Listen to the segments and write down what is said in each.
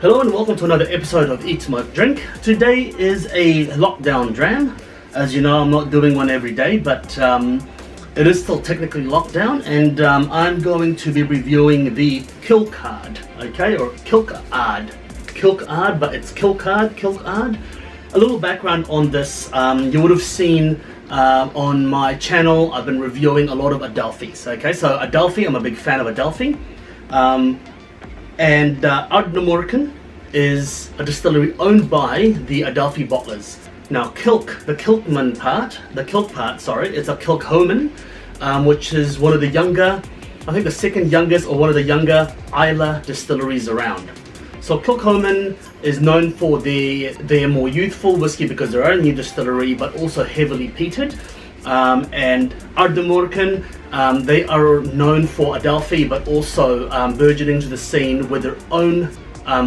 Hello and welcome to another episode of Eat, Smoke, Drink. Today is a lockdown dram. As you know, I'm not doing one every day, but it is still technically lockdown, and I'm going to be reviewing the KilchArd, okay, or KilchArd, but it's KilchArd. A little background on this, you would have seen on my channel, I've been reviewing a lot of Adelphis, okay, so Adelphi, I'm a big fan of Adelphi. And Ardnamurchan is a distillery owned by the Adelphi bottlers. Now the kilchoman part, it's a kilchoman, which is one of the younger, I think the second youngest or one of the younger Isla distilleries around. So kilchoman is known for their more youthful whiskey because they're a new distillery, but also heavily peated. And Ardnamurchan, they are known for Adelphi, but also burgeoning to the scene with their own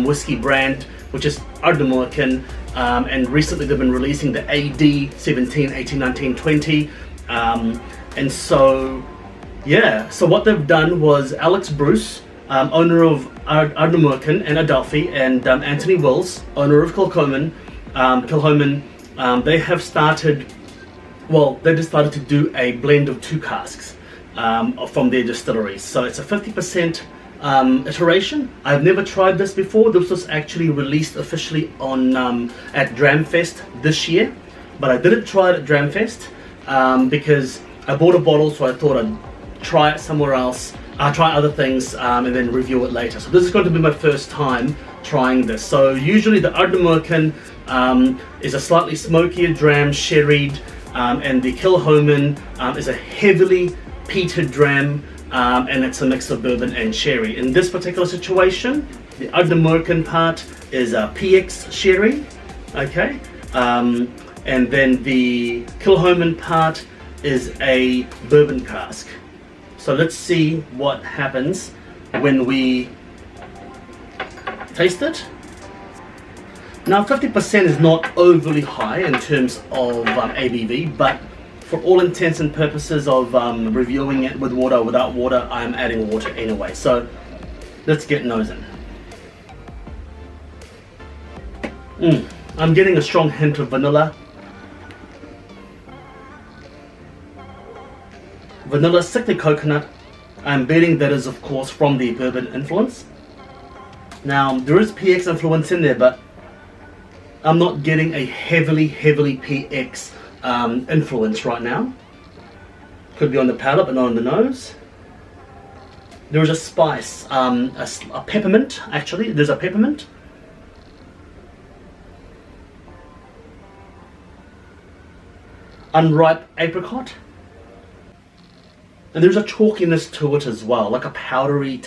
whiskey brand, which is Ardnamurchan. And recently they've been releasing the AD 17, 18, 19, 20. And so, yeah, so what they've done was Alex Bruce, owner of Ardnamurchan and Adelphi, and Anthony Wills, owner of kilchoman, they have started. Well, they decided to do a blend of 2 casks from their distilleries. So it's a 50% iteration. I've never tried this before. This was actually released officially on at Dramfest this year, but I didn't try it at Dramfest because I bought a bottle, so I thought I'd try it somewhere else. I'll try other things and then review it later. So this is going to be my first time trying this. So usually the Ardnamurchan is a slightly smokier dram, sherried. And the kilchoman is a heavily peated dram, and it's a mix of bourbon and sherry. In this particular situation, the Ardnamurchan part is a PX sherry, okay, and then the kilchoman part is a bourbon cask. So let's see what happens when we taste it. Now 50% is not overly high in terms of ABV, but for all intents and purposes of reviewing it with water or without water, I'm adding water anyway. So let's get nosing. I'm getting a strong hint of vanilla. Vanilla, sickly coconut. I'm betting that is of course from the bourbon influence. Now there is PX influence in there, but I'm not getting a heavily PX influence right now. Could be on the palate, but not on the nose. There is a spice, a peppermint, actually. There's a peppermint. Unripe apricot. And there's a chalkiness to it as well, like a powdery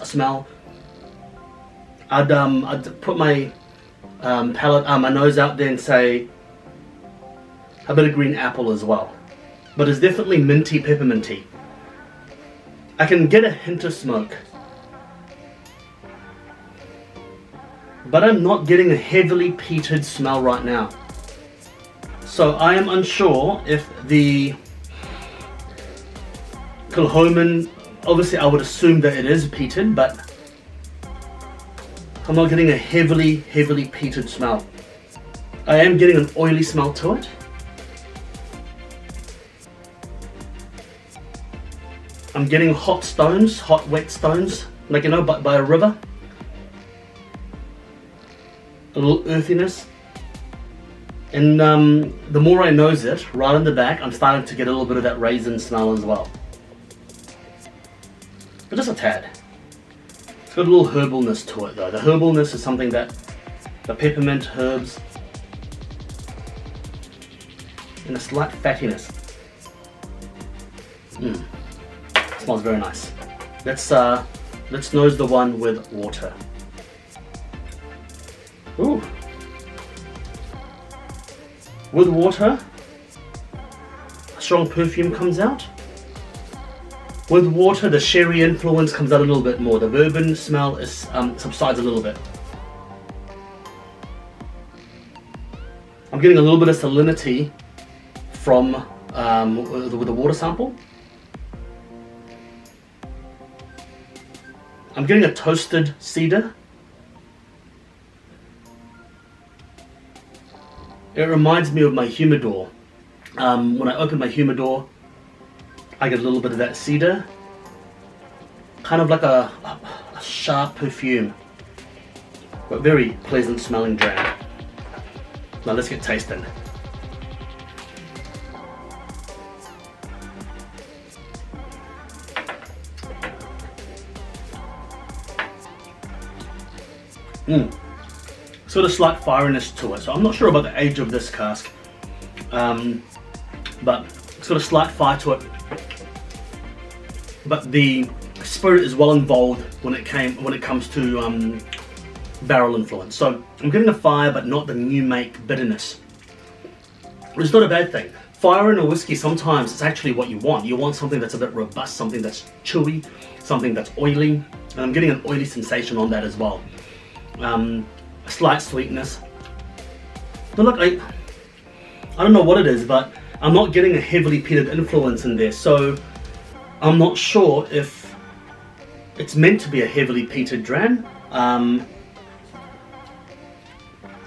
smell. I'd put my palate, my nose out there and say a bit of green apple as well, but it's definitely minty, pepperminty. I can get a hint of smoke, but I'm not getting a heavily peated smell right now. So I am unsure if the kilchoman, obviously I would assume that it is peated, but I'm not getting a heavily peated smell. I am getting an oily smell to it. I'm getting hot wet stones, like, you know, by a river. A little earthiness. And the more I nose it, right in the back, I'm starting to get a little bit of that raisin smell as well. But just a tad. It's got a little herbalness to it though. The herbalness is something that the peppermint, herbs, and a slight fattiness. Smells very nice. Let's nose the one with water. Ooh. With water, a strong perfume comes out. With water, the sherry influence comes out a little bit more. The bourbon smell is subsides a little bit. I'm getting a little bit of salinity from with the water sample. I'm getting a toasted cedar. It reminds me of my humidor. When I open my humidor, I get a little bit of that cedar, kind of like a sharp perfume, but very pleasant smelling dram. Now let's get tasting. Sort of slight firiness to it. So I'm not sure about the age of this cask, but sort of slight fire to it. But the spirit is well involved when it comes to barrel influence. So I'm getting a fire, but not the new make bitterness, which is not a bad thing. Fire in a whiskey, sometimes it's actually what you want. You want something that's a bit robust, something that's chewy, something that's oily, and I'm getting an oily sensation on that as well. A slight sweetness. But look, I don't know what it is, but I'm not getting a heavily peated influence in there, so I'm not sure if it's meant to be a heavily peated dram,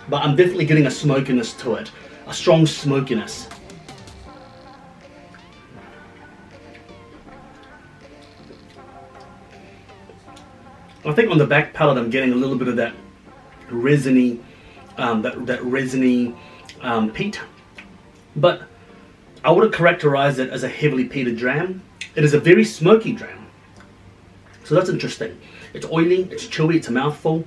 but I'm definitely getting a smokiness to it, a strong smokiness. I think on the back palate I'm getting a little bit of that resiny, peat, but I wouldn't characterize it as a heavily peated dram. It is a very smoky dram, so that's interesting. It's oily, it's chewy, it's a mouthful,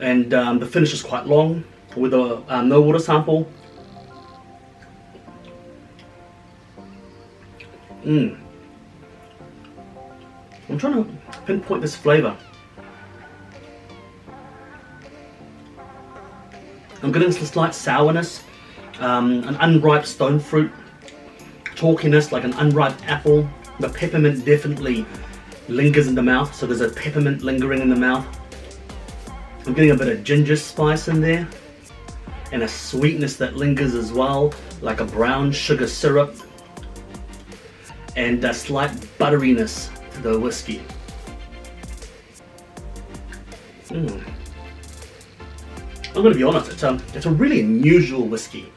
and the finish is quite long with a no water sample. I'm trying to pinpoint this flavor. I'm getting some slight sourness, an unripe stone fruit, chalkiness like an unripe apple. The peppermint definitely lingers in the mouth, so there's a peppermint lingering in the mouth. I'm getting a bit of ginger spice in there, and a sweetness that lingers as well, like a brown sugar syrup, and a slight butteriness to the whiskey. I'm going to be honest, it's a really unusual whiskey.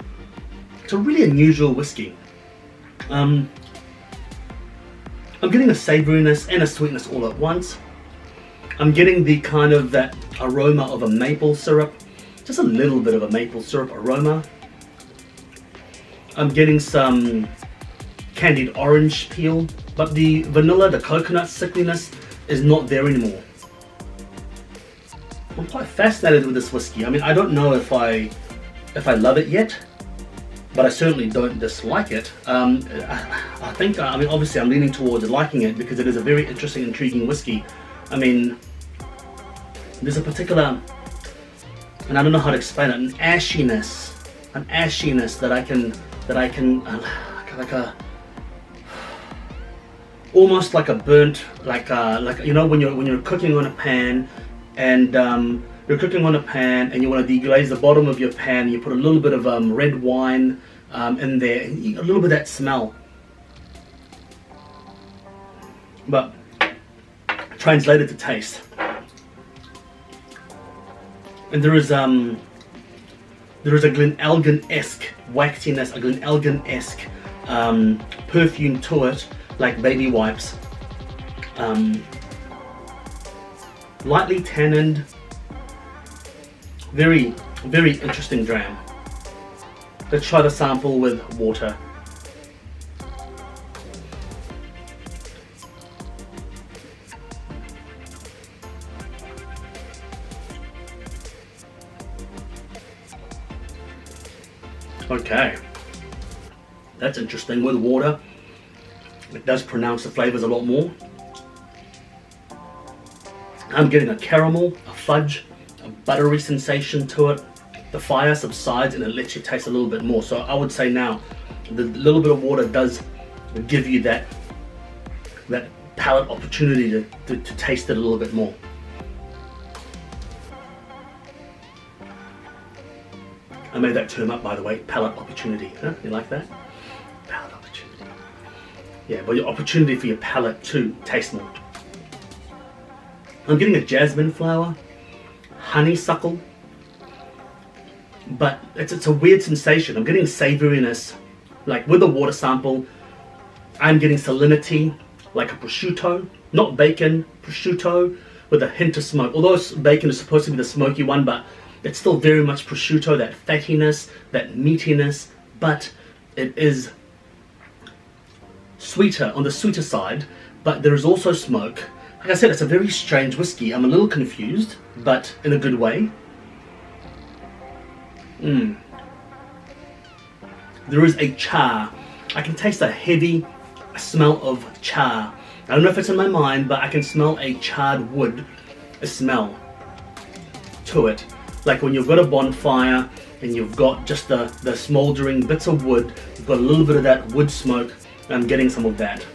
It's a really unusual whiskey. I'm getting a savouriness and a sweetness all at once. I'm getting the kind of that aroma of a maple syrup, just a little bit of a maple syrup aroma. I'm getting some candied orange peel, but the vanilla, the coconut sickliness is not there anymore. I'm quite fascinated with this whiskey. I mean, I don't know if I love it yet, but I certainly don't dislike it. I think, I mean, obviously I'm leaning towards liking it because it is a very interesting, intriguing whiskey. I mean, there's a particular, and I don't know how to explain it, an ashiness that I can like a, almost like a burnt, like you know, when you're cooking on a pan, and you're cooking on a pan and you want to deglaze the bottom of your pan, you put a little bit of red wine in there, and a little bit of that smell. But translated to taste, and there is a Glenelgan-esque waxiness, a Glenelgan-esque perfume to it, like baby wipes. Lightly tannинed, very, very interesting dram. Let's try the sample with water. Okay, that's interesting. With water, it does pronounce the flavors a lot more. I'm getting a caramel, a fudge, a buttery sensation to it. The fire subsides and it lets you taste a little bit more. So I would say now, the little bit of water does give you that palate opportunity to taste it a little bit more. I made that term up, by the way, palate opportunity. Huh? You like that? Palate opportunity. Yeah, but your opportunity for your palate to taste more. I'm getting a jasmine flower, honeysuckle, but it's a weird sensation. I'm getting savoriness, like with the water sample. I'm getting salinity, like a prosciutto, not bacon, prosciutto with a hint of smoke. Although bacon is supposed to be the smoky one, but it's still very much prosciutto, that fattiness, that meatiness, but it is sweeter, on the sweeter side, but there is also smoke. Like I said, it's a very strange whiskey. I'm a little confused, but in a good way. There is a char. I can taste a heavy smell of char. I don't know if it's in my mind, but I can smell a charred wood, a smell to it. Like when you've got a bonfire and you've got just the smouldering bits of wood, you've got a little bit of that wood smoke. I'm getting some of that.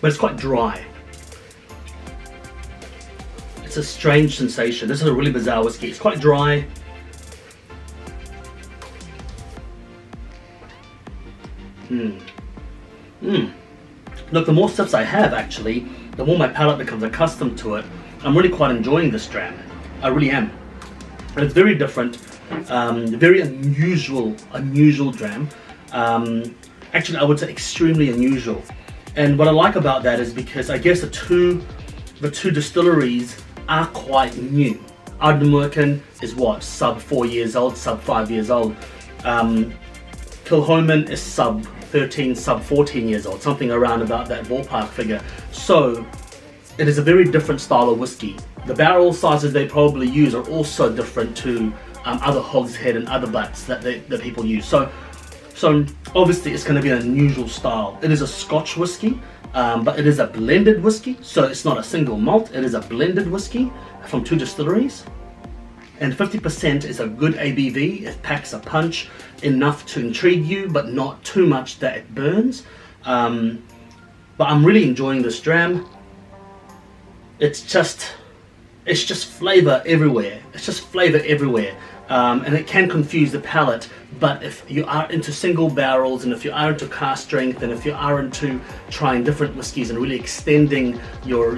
But it's quite dry. It's a strange sensation. This is a really bizarre whiskey. It's quite dry. Look, the more sips I have, actually, the more my palate becomes accustomed to it. I'm really quite enjoying this dram. I really am. And it's very different, very unusual dram. Actually, I would say extremely unusual. And what I like about that is because I guess the two distilleries are quite new. Ardnamurchan is what, sub 4 years old, sub 5 years old. Kilchoman is sub 13, sub 14 years old, something around about that ballpark figure. So it is a very different style of whiskey. The barrel sizes they probably use are also different to other hogshead and other butts that people use. So obviously it's going to be an unusual style. It is a Scotch whiskey, but it is a blended whiskey. So it's not a single malt, it is a blended whiskey from two distilleries. And 50% is a good ABV. It packs a punch enough to intrigue you, but not too much that it burns. But I'm really enjoying this dram. It's just flavor everywhere. It's just flavor everywhere. And it can confuse the palate, but if you are into single barrels, and if you are into cask strength, and if you are into trying different whiskies and really extending your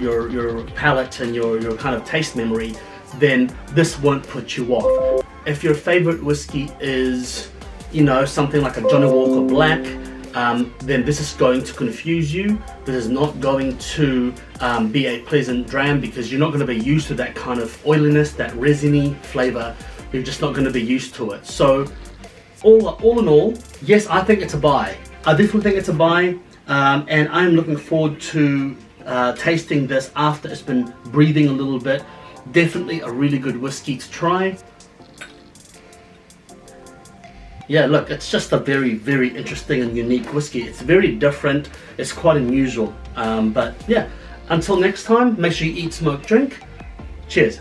palate and your kind of taste memory, then this won't put you off. If your favorite whiskey is, you know, something like a Johnny Walker Black, then this is going to confuse you. This is not going to be a pleasant dram because you're not going to be used to that kind of oiliness, that resiny flavor. You're just not going to be used to it. So all in all, yes, I think it's a buy. I definitely think it's a buy, and I'm looking forward to tasting this after it's been breathing a little bit. Definitely a really good whiskey to try. Yeah, look, it's just a very, very interesting and unique whiskey. It's very different. It's quite unusual. But yeah, until next time, make sure you eat, smoke, drink. Cheers.